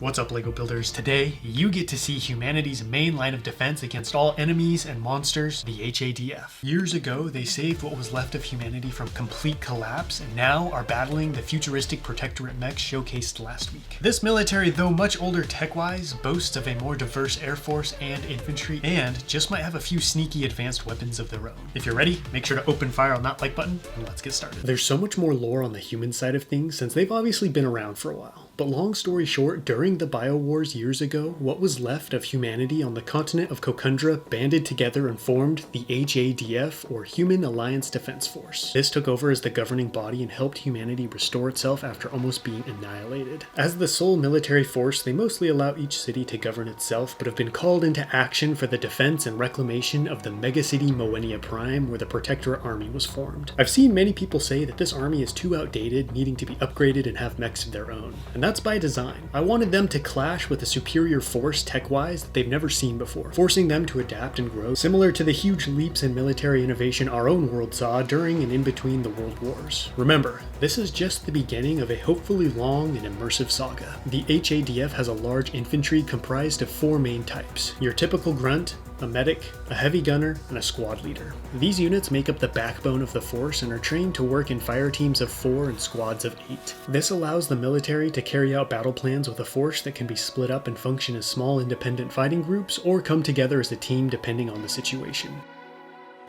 What's up, LEGO builders? Today, you get to see humanity's main line of defense against all enemies and monsters, the H.A.D.F. Years ago, they saved what was left of humanity from complete collapse, and now are battling the futuristic protectorate mech showcased last week. This military, though much older tech-wise, boasts of a more diverse air force and infantry, and just might have a few sneaky advanced weapons of their own. If you're ready, make sure to open fire on that like button, and let's get started. There's so much more lore on the human side of things, since they've obviously been around for a while. But long story short, during the Biowars years ago, what was left of humanity on the continent of Kokundra banded together and formed the H.A.D.F, or Human Alliance Defense Force. This took over as the governing body and helped humanity restore itself after almost being annihilated. As the sole military force, they mostly allow each city to govern itself, but have been called into action for the defense and reclamation of the megacity Moenia Prime, where the Protectorate army was formed. I've seen many people say that this army is too outdated, needing to be upgraded and have mechs of their own. And that's by design. I wanted them to clash with a superior force tech-wise that they've never seen before, forcing them to adapt and grow, similar to the huge leaps in military innovation our own world saw during and in between the world wars. Remember, this is just the beginning of a hopefully long and immersive saga. The H.A.D.F has a large infantry comprised of 4 main types: your typical grunt, a medic, a heavy gunner, and a squad leader. These units make up the backbone of the force and are trained to work in fire teams of 4 and squads of 8. This allows the military to carry out battle plans with a force that can be split up and function as small independent fighting groups or come together as a team depending on the situation.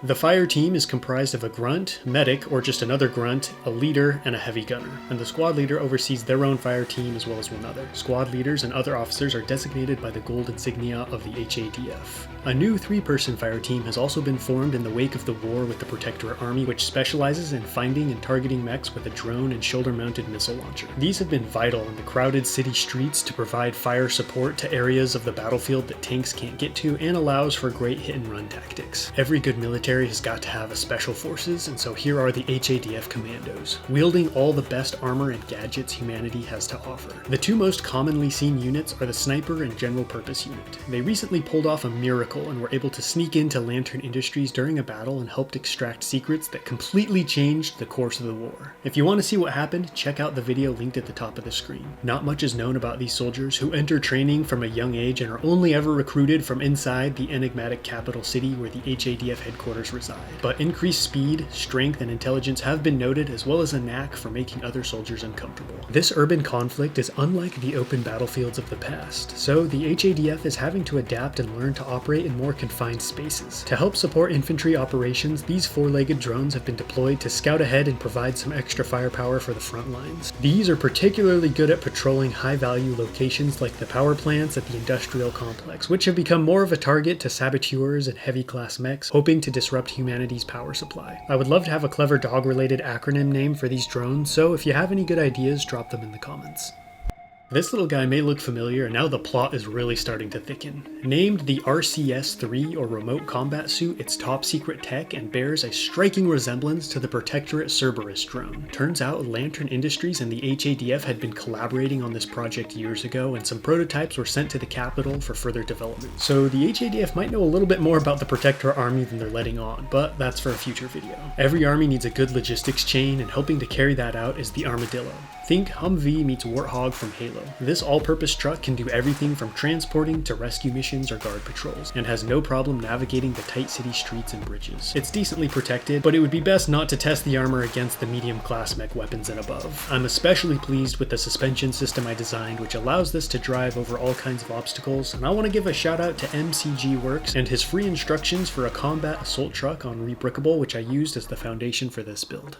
The fire team is comprised of a grunt, medic, or just another grunt, a leader, and a heavy gunner, and the squad leader oversees their own fire team as well as one other. Squad leaders and other officers are designated by the gold insignia of the H.A.D.F. A new 3-person fire team has also been formed in the wake of the war with the Protectorate Army, which specializes in finding and targeting mechs with a drone and shoulder-mounted missile launcher. These have been vital in the crowded city streets to provide fire support to areas of the battlefield that tanks can't get to, and allows for great hit-and-run tactics. Every good military has got to have a special forces, and so here are the H.A.D.F commandos, wielding all the best armor and gadgets humanity has to offer. The 2 most commonly seen units are the sniper and general purpose unit. They recently pulled off a miracle and were able to sneak into Lantern Industries during a battle and helped extract secrets that completely changed the course of the war. If you want to see what happened, check out the video linked at the top of the screen. Not much is known about these soldiers, who enter training from a young age and are only ever recruited from inside the enigmatic capital city where the H.A.D.F headquarters reside. But increased speed, strength, and intelligence have been noted, as well as a knack for making other soldiers uncomfortable. This urban conflict is unlike the open battlefields of the past, so the H.A.D.F is having to adapt and learn to operate in more confined spaces. To help support infantry operations, these 4-legged drones have been deployed to scout ahead and provide some extra firepower for the front lines. These are particularly good at patrolling high-value locations like the power plants at the industrial complex, which have become more of a target to saboteurs and heavy-class mechs hoping to disrupt humanity's power supply. I would love to have a clever dog-related acronym name for these drones, so if you have any good ideas, drop them in the comments. This little guy may look familiar, and now the plot is really starting to thicken. Named the RCS-3, or Remote Combat Suit, it's top secret tech and bears a striking resemblance to the Protectorate Cerberus drone. Turns out Lantern Industries and the H.A.D.F had been collaborating on this project years ago, and some prototypes were sent to the capital for further development. So the H.A.D.F might know a little bit more about the Protectorate army than they're letting on, but that's for a future video. Every army needs a good logistics chain, and helping to carry that out is the Armadillo. Think Humvee meets Warthog from Halo. This all-purpose truck can do everything from transporting to rescue missions or guard patrols, and has no problem navigating the tight city streets and bridges. It's decently protected, but it would be best not to test the armor against the medium-class mech weapons and above. I'm especially pleased with the suspension system I designed, which allows this to drive over all kinds of obstacles, and I want to give a shout out to MCG Works and his free instructions for a combat assault truck on Rebrickable, which I used as the foundation for this build.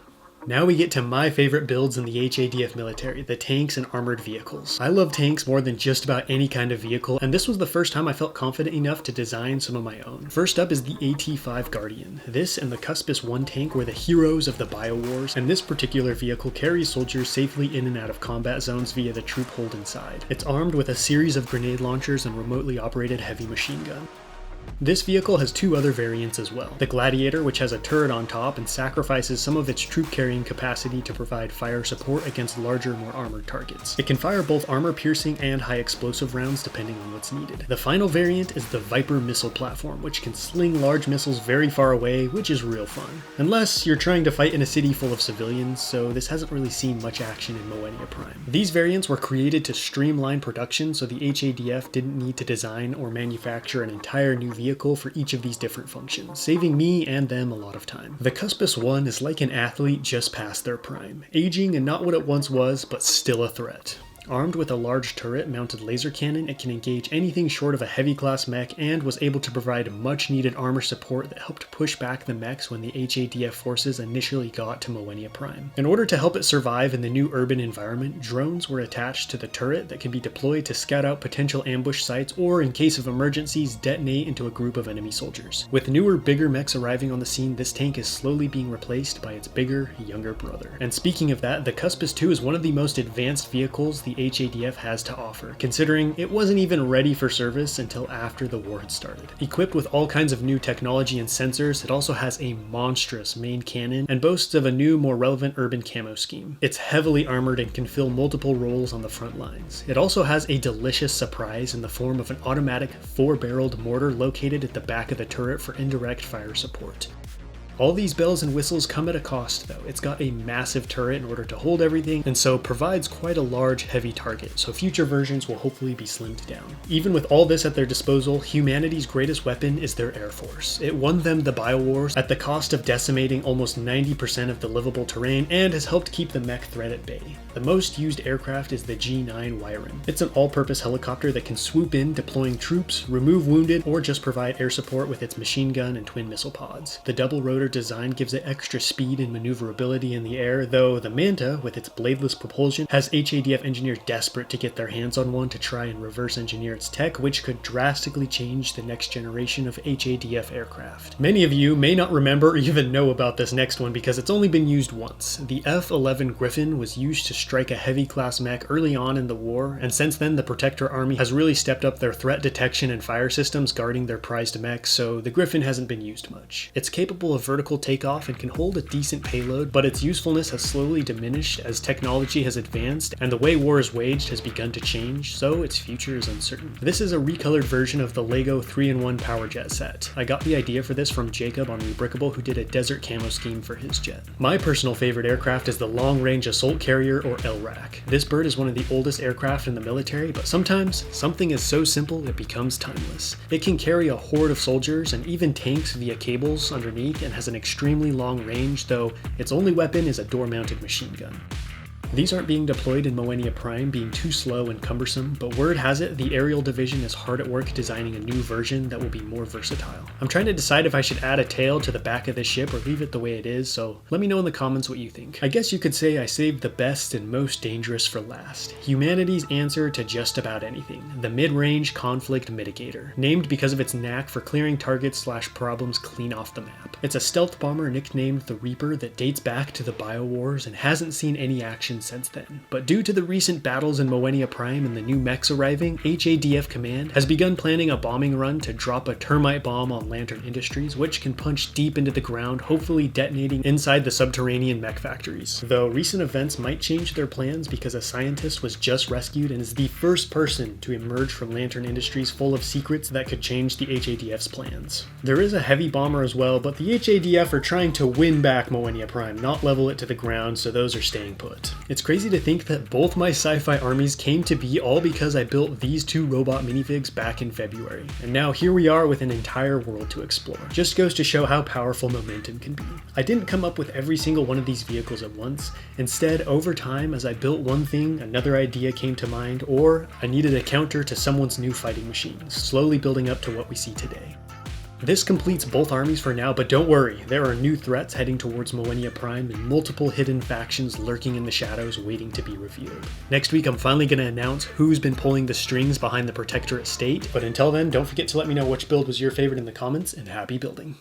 Now we get to my favorite builds in the H.A.D.F military, the tanks and armored vehicles. I love tanks more than just about any kind of vehicle, and this was the first time I felt confident enough to design some of my own. First up is the AT-5 Guardian. This and the Cuspis 1 tank were the heroes of the Biowars, and this particular vehicle carries soldiers safely in and out of combat zones via the troop hold inside. It's armed with a series of grenade launchers and remotely operated heavy machine gun. This vehicle has two other variants as well. The Gladiator, which has a turret on top and sacrifices some of its troop carrying capacity to provide fire support against larger, more armored targets. It can fire both armor-piercing and high explosive rounds depending on what's needed. The final variant is the Viper missile platform, which can sling large missiles very far away, which is real fun. Unless you're trying to fight in a city full of civilians, so this hasn't really seen much action in Moenia Prime. These variants were created to streamline production so the H.A.D.F. didn't need to design or manufacture an entire new vehicle for each of these different functions, saving me and them a lot of time. The Cuspis 1 is like an athlete just past their prime, aging and not what it once was, but still a threat. Armed with a large turret-mounted laser cannon, it can engage anything short of a heavy-class mech and was able to provide much-needed armor support that helped push back the mechs when the H.A.D.F. forces initially got to Moenia Prime. In order to help it survive in the new urban environment, drones were attached to the turret that can be deployed to scout out potential ambush sites or, in case of emergencies, detonate into a group of enemy soldiers. With newer, bigger mechs arriving on the scene, this tank is slowly being replaced by its bigger, younger brother. And speaking of that, the Cuspis 2 is one of the most advanced vehicles the H.A.D.F. has to offer, considering it wasn't even ready for service until after the war had started. Equipped with all kinds of new technology and sensors, it also has a monstrous main cannon and boasts of a new, more relevant urban camo scheme. It's heavily armored and can fill multiple roles on the front lines. It also has a delicious surprise in the form of an automatic 4-barreled mortar located at the back of the turret for indirect fire support. All these bells and whistles come at a cost though. It's got a massive turret in order to hold everything, and so provides quite a large, heavy target, so future versions will hopefully be slimmed down. Even with all this at their disposal, humanity's greatest weapon is their air force. It won them the biowars at the cost of decimating almost 90% of the livable terrain, and has helped keep the mech threat at bay. The most used aircraft is the G9 Wyron. It's an all-purpose helicopter that can swoop in, deploying troops, remove wounded, or just provide air support with its machine gun and twin missile pods. The double rotor design gives it extra speed and maneuverability in the air, though the Manta, with its bladeless propulsion, has H.A.D.F. engineers desperate to get their hands on one to try and reverse engineer its tech, which could drastically change the next generation of H.A.D.F. aircraft. Many of you may not remember or even know about this next one because it's only been used once. The F-11 Griffin was used to strike a heavy class mech early on in the war, and since then the Protector Army has really stepped up their threat detection and fire systems guarding their prized mechs, so the Griffin hasn't been used much. It's capable of vertical takeoff and can hold a decent payload, but its usefulness has slowly diminished as technology has advanced and the way war is waged has begun to change, so its future is uncertain. This is a recolored version of the LEGO 3-in-1 power jet set. I got the idea for this from Jacob on Rebrickable, who did a desert camo scheme for his jet. My personal favorite aircraft is the Long Range Assault Carrier, or LRAC. This bird is one of the oldest aircraft in the military, but sometimes something is so simple it becomes timeless. It can carry a horde of soldiers and even tanks via cables underneath, and has an extremely long range, though its only weapon is a door-mounted machine gun. These aren't being deployed in Moenia Prime, being too slow and cumbersome, but word has it the aerial division is hard at work designing a new version that will be more versatile. I'm trying to decide if I should add a tail to the back of this ship or leave it the way it is, so let me know in the comments what you think. I guess you could say I saved the best and most dangerous for last. Humanity's answer to just about anything. The Mid-Range Conflict Mitigator, named because of its knack for clearing targets/problems clean off the map. It's a stealth bomber nicknamed the Reaper that dates back to the Biowars and hasn't seen any action since then. But due to the recent battles in Moenia Prime and the new mechs arriving, H.A.D.F. Command has begun planning a bombing run to drop a termite bomb on Lantern Industries, which can punch deep into the ground, hopefully detonating inside the subterranean mech factories. Though recent events might change their plans because a scientist was just rescued and is the first person to emerge from Lantern Industries full of secrets that could change the H.A.D.F.'s plans. There is a heavy bomber as well, but the H.A.D.F. are trying to win back Moenia Prime, not level it to the ground, so those are staying put. It's crazy to think that both my sci-fi armies came to be all because I built these two robot minifigs back in February. And now here we are with an entire world to explore. Just goes to show how powerful momentum can be. I didn't come up with every single one of these vehicles at once. Instead, over time, as I built one thing, another idea came to mind, or I needed a counter to someone's new fighting machines, slowly building up to what we see today. This completes both armies for now, but don't worry, there are new threats heading towards Moenia Prime and multiple hidden factions lurking in the shadows waiting to be revealed. Next week I'm finally going to announce who's been pulling the strings behind the Protectorate state, but until then, don't forget to let me know which build was your favorite in the comments, and happy building!